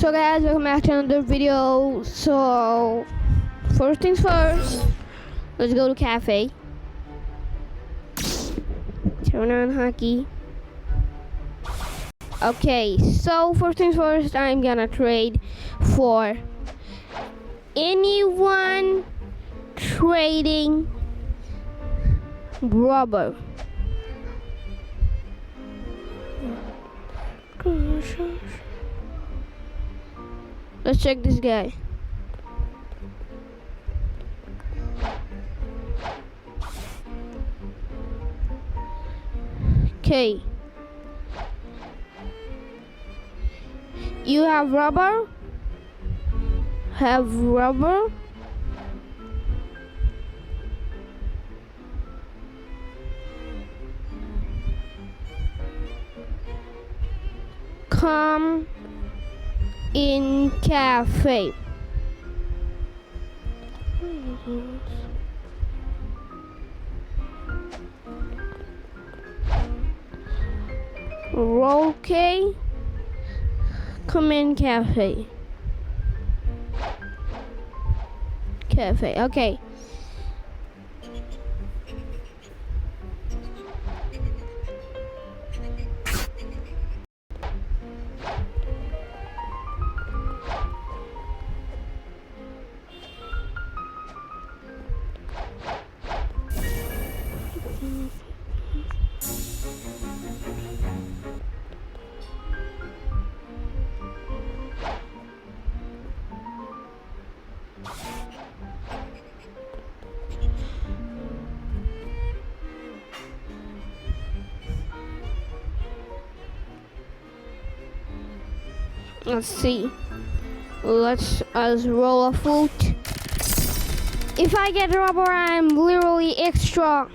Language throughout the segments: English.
So guys, welcome back to another video. So first things first, let's go to cafe. Turn on hockey. Okay, so first things first, I'm gonna trade for anyone trading rubber. Let's check this guy. Okay. You have rubber? Have rubber? Come in cafe. Okay. Come in cafe. Cafe. Okay. Let's see. Let's roll a foot. If I get rubber, I'm literally extra.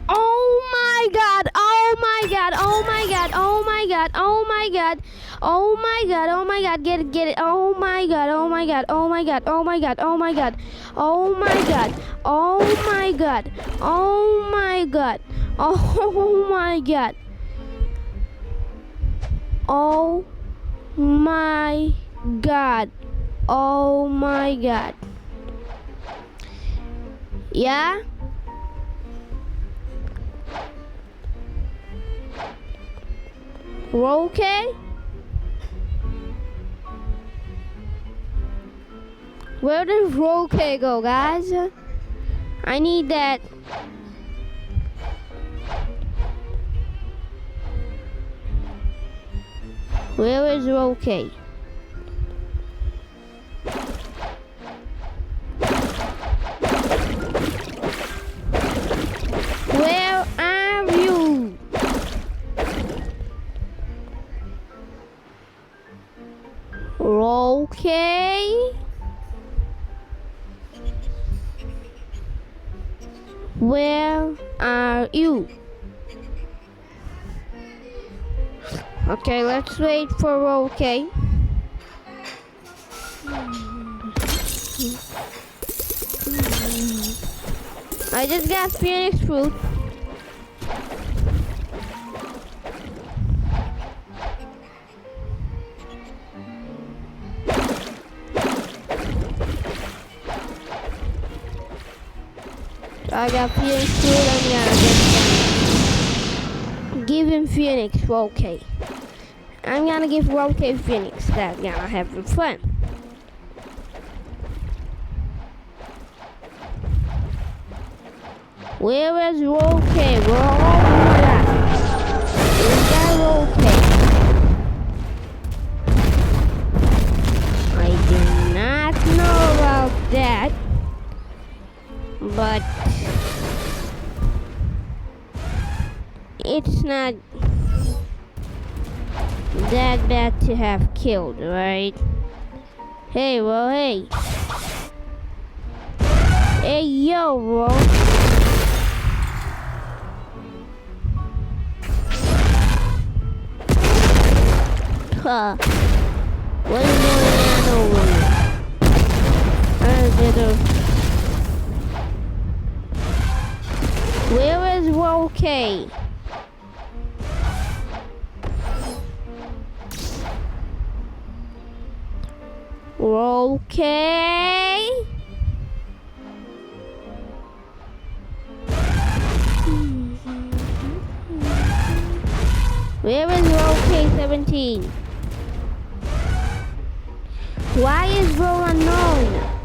Oh my god! Oh my god! Oh my god! Oh my god! Oh my god! Oh my god! Oh my god! Get it! Oh my god! Oh my god! Oh my god! Oh my god! Oh my god! Oh my god! Oh my god! Oh my god! Oh my god! Oh my god. Oh my god. Yeah? We're okay? Where does roll K go, guys? I need that. Where is roll K? Where are you? Roll K? Where are you? Okay, let's wait for roll K. I just got Phoenix fruit. I got Phoenix fruit. I'm gonna give him Phoenix. Okay. I'm gonna give Roke Phoenix. That's gonna have fun. Where is Roke? Where's that Roke? I did not know about that, but it's not that bad to have killed, right? Hey, well, hey. Hey, yo, bro. What is going on over here? Where is Roke? Okay. Where is roll K17? Why is roll unknown?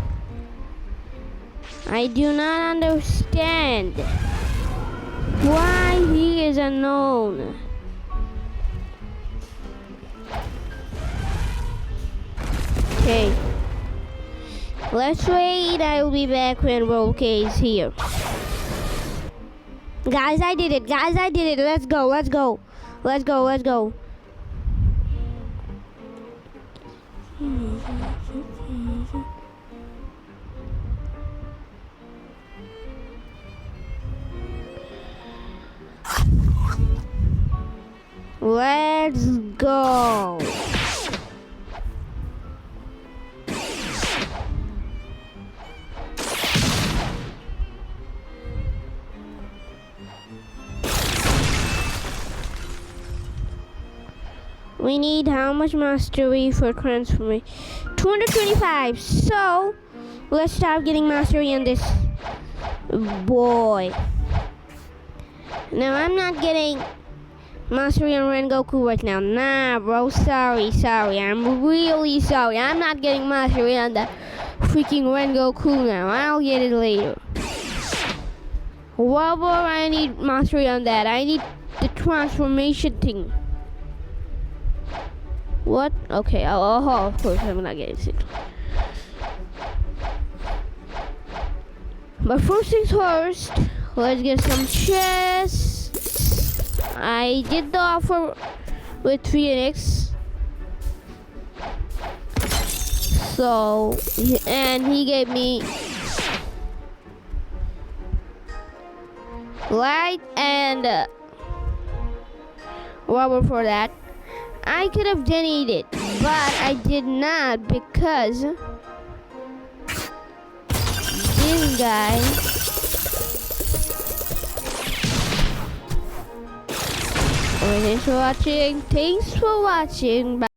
I do not understand why he is unknown. Okay. Let's wait. I will be back when roll K is here. Guys, I did it. Guys, I did it. Let's go. Let's go. Let's go. Let's go. Let's go. We need how much mastery for transformation? 225. So let's start getting mastery on this boy. Now I'm not getting mastery on Rengoku right now. Nah, bro. Sorry. I'm really sorry. I'm not getting mastery on the freaking Rengoku now. I'll get it later. What more I need mastery on that? I need the transformation thing. What? Okay, of course I'm not getting sick. But first things first, let's get some chests. I did the offer with Phoenix. So, and he gave me light and rubber for that. I could have done it, but I did not because this guy Thanks for watching. Bye.